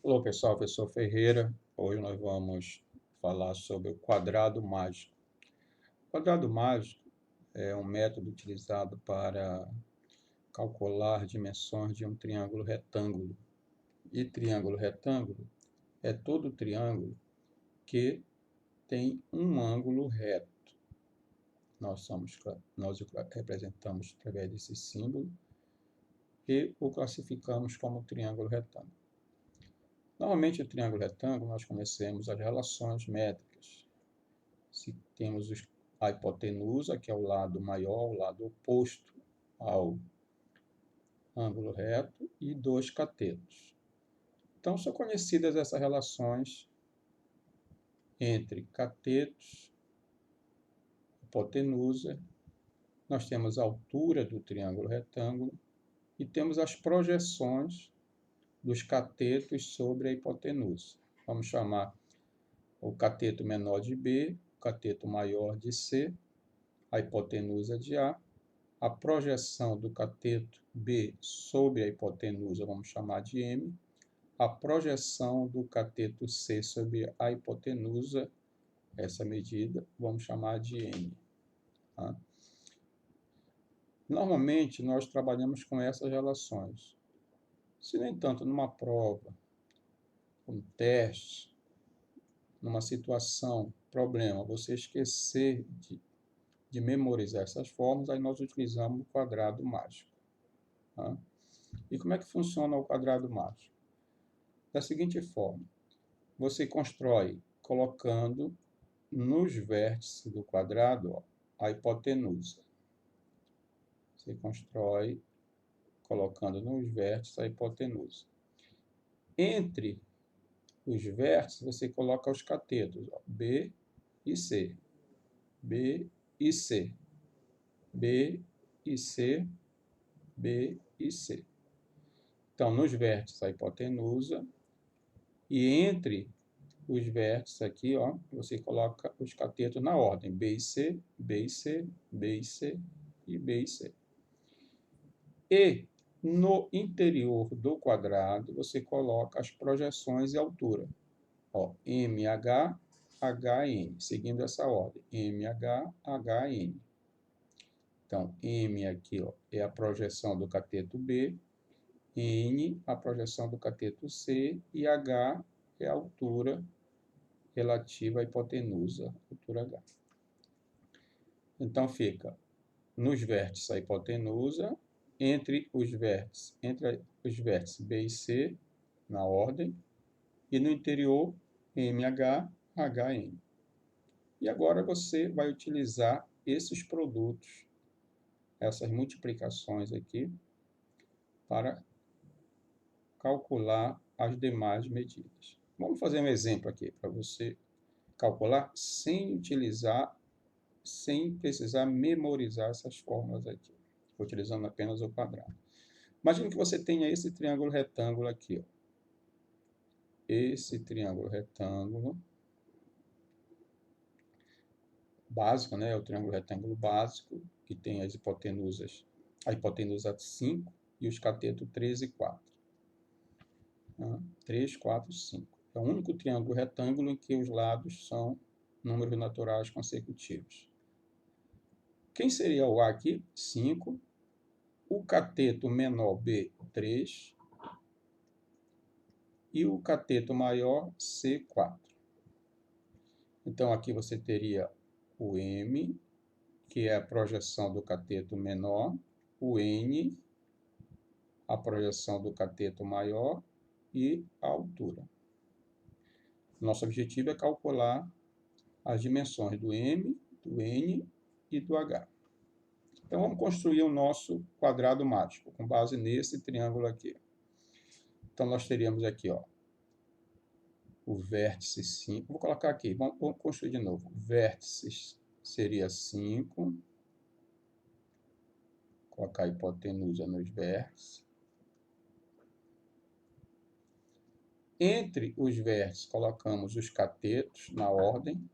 Olá pessoal, professor Ferreira. Hoje nós vamos falar sobre o quadrado mágico. O quadrado mágico é um método utilizado para calcular dimensões de um triângulo retângulo. E triângulo retângulo é todo triângulo que tem um ângulo reto. Nós o representamos através desse símbolo e o classificamos como triângulo retângulo. Normalmente, o triângulo retângulo, nós conhecemos as relações métricas. Se temos a hipotenusa, que é o lado maior, o lado oposto ao ângulo reto, e dois catetos. Então, são conhecidas essas relações entre catetos, hipotenusa, nós temos a altura do triângulo retângulo e temos as projeções dos catetos sobre a hipotenusa. Vamos chamar o cateto menor de B, o cateto maior de C, a hipotenusa de A projeção do cateto B sobre a hipotenusa vamos chamar de M, a projeção do cateto C sobre a hipotenusa, essa medida, vamos chamar de N. Tá? Normalmente, nós trabalhamos com essas relações. Se, no entanto, numa prova, um teste, numa situação, problema, você esquecer de memorizar essas fórmulas, aí nós utilizamos o quadrado mágico. Tá? E como é que funciona o quadrado mágico? Da seguinte forma, você constrói colocando nos vértices do quadrado ó, a hipotenusa. Você constrói colocando nos vértices a hipotenusa. Entre os vértices, você coloca os catetos, ó, B e C. B e C. B e C. B e C. Então, nos vértices, a hipotenusa. E entre os vértices aqui, ó, você coloca os catetos na ordem B e C, B e C, B e C e B e C. E no interior do quadrado, você coloca as projeções e altura. Ó, MH, HN, seguindo essa ordem. MH, HN. Então, M aqui ó, é a projeção do cateto B, N, a projeção do cateto C, e H é a altura relativa à hipotenusa, altura H. Então, fica nos vértices a hipotenusa, entre os vértices B e C, na ordem, e no interior, MH, HN. E agora você vai utilizar esses produtos, essas multiplicações aqui, para calcular as demais medidas. Vamos fazer um exemplo aqui para você calcular sem precisar memorizar essas fórmulas aqui, utilizando apenas o quadrado. Imagine que você tenha esse triângulo retângulo aqui, ó. Esse triângulo retângulo básico, né? É o triângulo retângulo básico, que tem as hipotenusas, a hipotenusa 5 e os catetos 3 e 4. 3, 4, 5. É o único triângulo retângulo em que os lados são números naturais consecutivos. Quem seria o A aqui? 5. O cateto menor B, 3. E o cateto maior, C, 4. Então, aqui você teria o M, que é a projeção do cateto menor, o N, a projeção do cateto maior e a altura. Nosso objetivo é calcular as dimensões do M, do N e do H. Então, vamos construir o nosso quadrado mágico, com base nesse triângulo aqui. Então, nós teríamos aqui, ó, o vértice 5. Vou colocar aqui, vamos construir de novo. Vértices seria 5. Colocar a hipotenusa nos vértices. Entre os vértices, colocamos os catetos na ordem,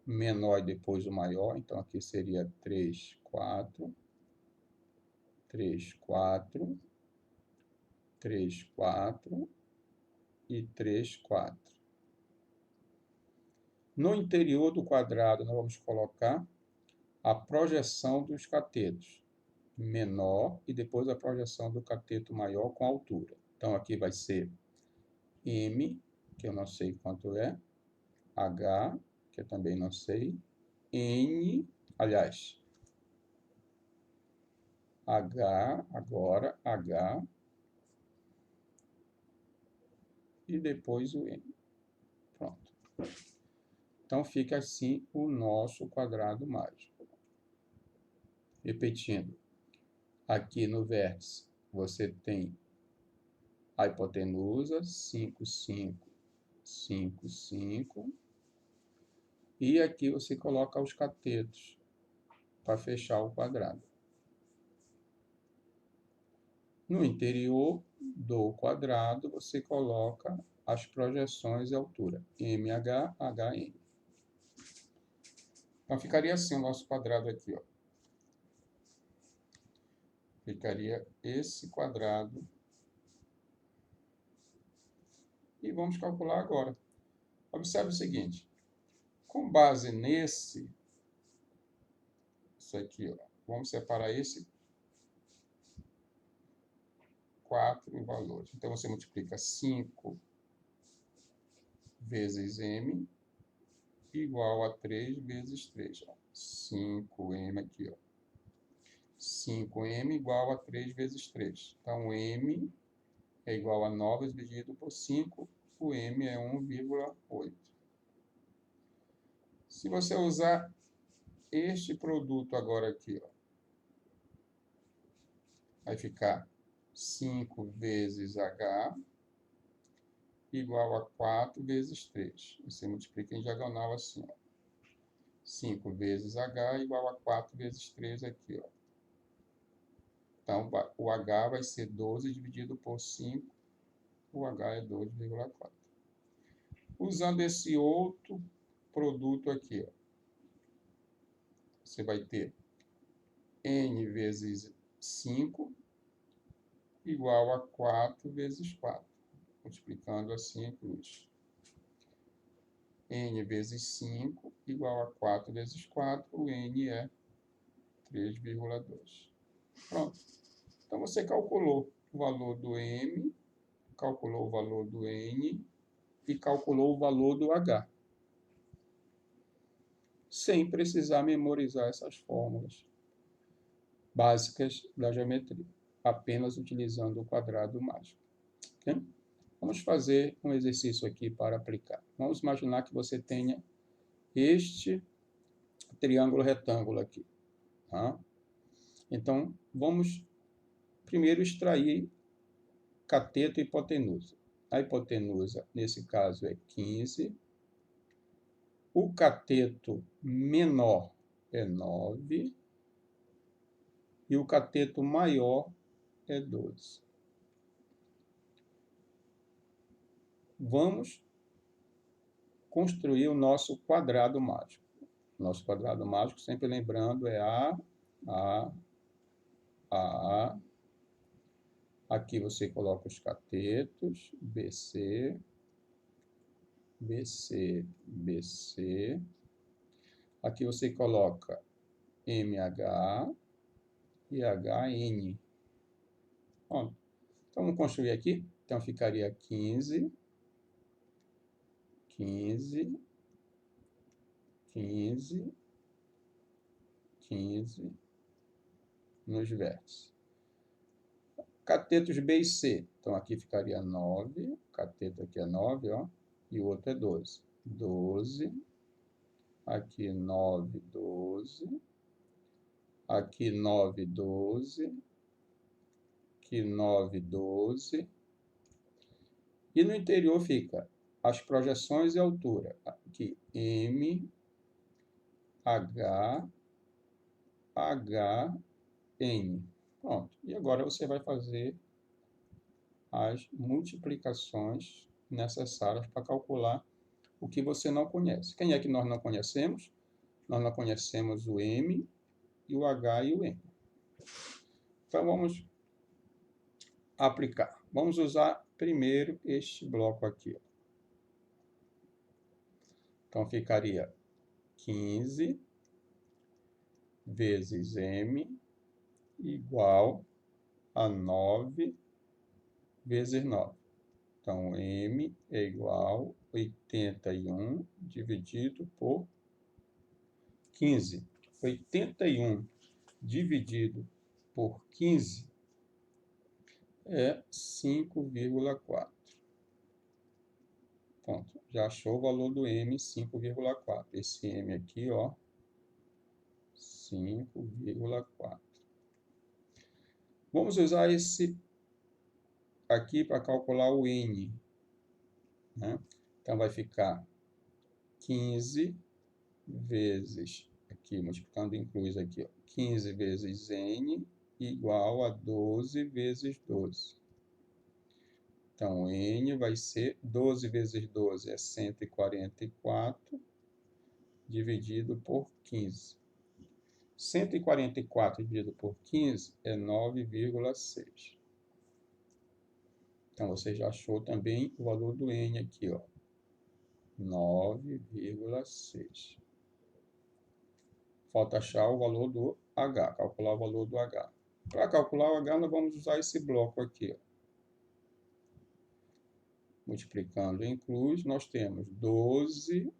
menor e depois o maior. Então, aqui seria 3, 4, 3, 4, 3, 4, e 3 4. No interior do quadrado, nós vamos colocar a projeção dos catetos menor e depois a projeção do cateto maior com altura. Então, aqui vai ser M, que eu não sei quanto é, H, que eu também não sei, N, aliás, H, agora, H, e depois o N. Pronto. Então, fica assim o nosso quadrado mágico. Repetindo, aqui no vértice você tem a hipotenusa, 5, 5, 5, 5. E aqui você coloca os catetos para fechar o quadrado. No interior do quadrado, você coloca as projeções e altura, MH, HN. Então, ficaria assim o nosso quadrado aqui, ó. Ficaria esse quadrado. E vamos calcular agora. Observe o seguinte. Com base nesse, isso aqui, ó, vamos separar esse 4 em valores. Então, você multiplica 5 vezes M igual a 3 vezes 3. Ó. 5M aqui, ó. 5M igual a 3 vezes 3. Então, M é igual a 9 dividido por 5. O M é 1,8. Se você usar este produto agora aqui, ó, vai ficar 5 vezes H igual a 4 vezes 3. Você multiplica em diagonal assim, ó. 5 vezes H igual a 4 vezes 3 aqui, ó. Então, o H vai ser 12 dividido por 5. O H é 2,4. Usando esse outro produto aqui, ó, você vai ter N vezes 5 igual a 4 vezes 4. Multiplicando assim a cruz. N vezes 5 igual a 4 vezes 4. O N é 3,2. Pronto. Então, você calculou o valor do M, calculou o valor do N e calculou o valor do H. Sem precisar memorizar essas fórmulas básicas da geometria, apenas utilizando o quadrado mágico. Okay? Vamos fazer um exercício aqui para aplicar. Vamos imaginar que você tenha este triângulo retângulo aqui. Tá? Então, vamos primeiro extrair cateto e hipotenusa. A hipotenusa, nesse caso, é 15. O cateto menor é 9. E o cateto maior é 12. Vamos construir o nosso quadrado mágico. Nosso quadrado mágico, sempre lembrando, é A. Aqui você coloca os catetos, BC, BC, BC. Aqui você coloca MH e HN. Pronto. Então, vamos construir aqui. Então, ficaria 15, 15, 15, 15 nos vértices. Catetos B e C. Então, aqui ficaria 9. O cateto aqui é 9, ó. E o outro é 12. 12. Aqui 9, 12. Aqui 9, 12. Aqui 9, 12. E no interior fica as projeções e altura. Aqui M, H, H, N. Pronto. E agora você vai fazer as multiplicações necessárias para calcular o que você não conhece. Quem é que nós não conhecemos? Nós não conhecemos o M, e o H e o N. Então, vamos aplicar. Vamos usar primeiro este bloco aqui. Então, ficaria 15 vezes m igual a 9 vezes 9. Então, m é igual a 81 dividido por 15. 81 dividido por 15 é 5,4. Pronto, já achou o valor do m, 5,4. Esse m aqui, ó, 5,4. Vamos usar esse aqui para calcular o n, né? Então, vai ficar 15 vezes, aqui, multiplicando inclus aqui, ó, 15 vezes n igual a 12 vezes 12. Então, n vai ser 12 vezes 12 é 144, dividido por 15. 144 dividido por 15 é 9,6. Então, você já achou também o valor do n aqui, ó, 9,6. Falta achar o valor do h, calcular o valor do h. Para calcular o h, nós vamos usar esse bloco aqui, ó. Multiplicando inclus, nós temos 12,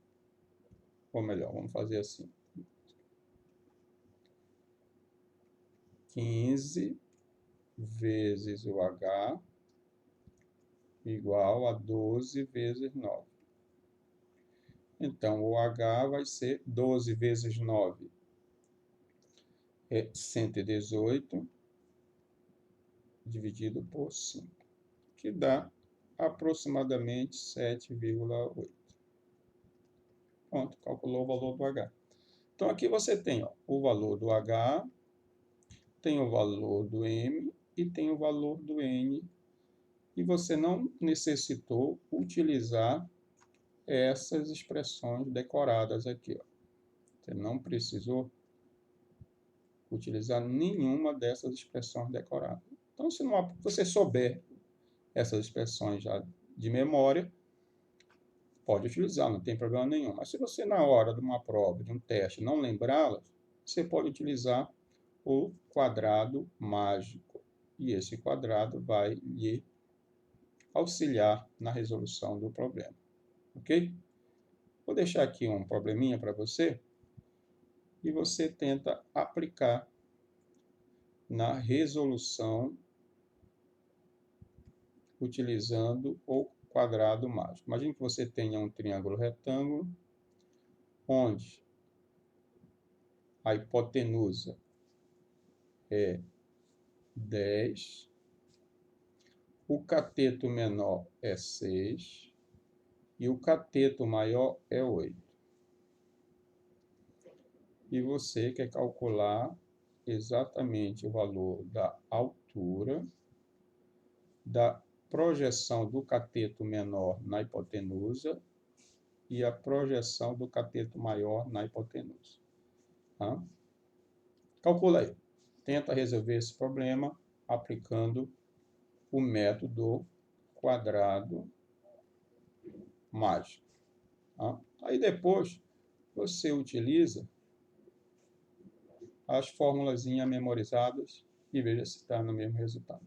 ou melhor, vamos fazer assim. 15 vezes o h igual a 12 vezes 9. Então, o h vai ser 12 vezes 9 é 118, dividido por 5, que dá aproximadamente 7,8. Pronto, calculou o valor do h. Então, aqui você tem, ó, o valor do h, tem o valor do m e tem o valor do n. E você não necessitou utilizar essas expressões decoradas aqui, ó. Você não precisou utilizar nenhuma dessas expressões decoradas. Então, se não, você souber essas expressões já de memória, pode utilizar, não tem problema nenhum. Mas se você, na hora de uma prova, de um teste, não lembrá-las, você pode utilizar o quadrado mágico. E esse quadrado vai lhe auxiliar na resolução do problema. Ok? Vou deixar aqui um probleminha para você e você tenta aplicar na resolução utilizando o quadrado mágico. Imagine que você tenha um triângulo retângulo onde a hipotenusa é 10, o cateto menor é 6 e o cateto maior é 8. E você quer calcular exatamente o valor da altura, da projeção do cateto menor na hipotenusa e a projeção do cateto maior na hipotenusa. Tá? Calcula aí. Tenta resolver esse problema aplicando o método quadrado mágico. Tá? Aí depois você utiliza as formulazinhas memorizadas e veja se está no mesmo resultado.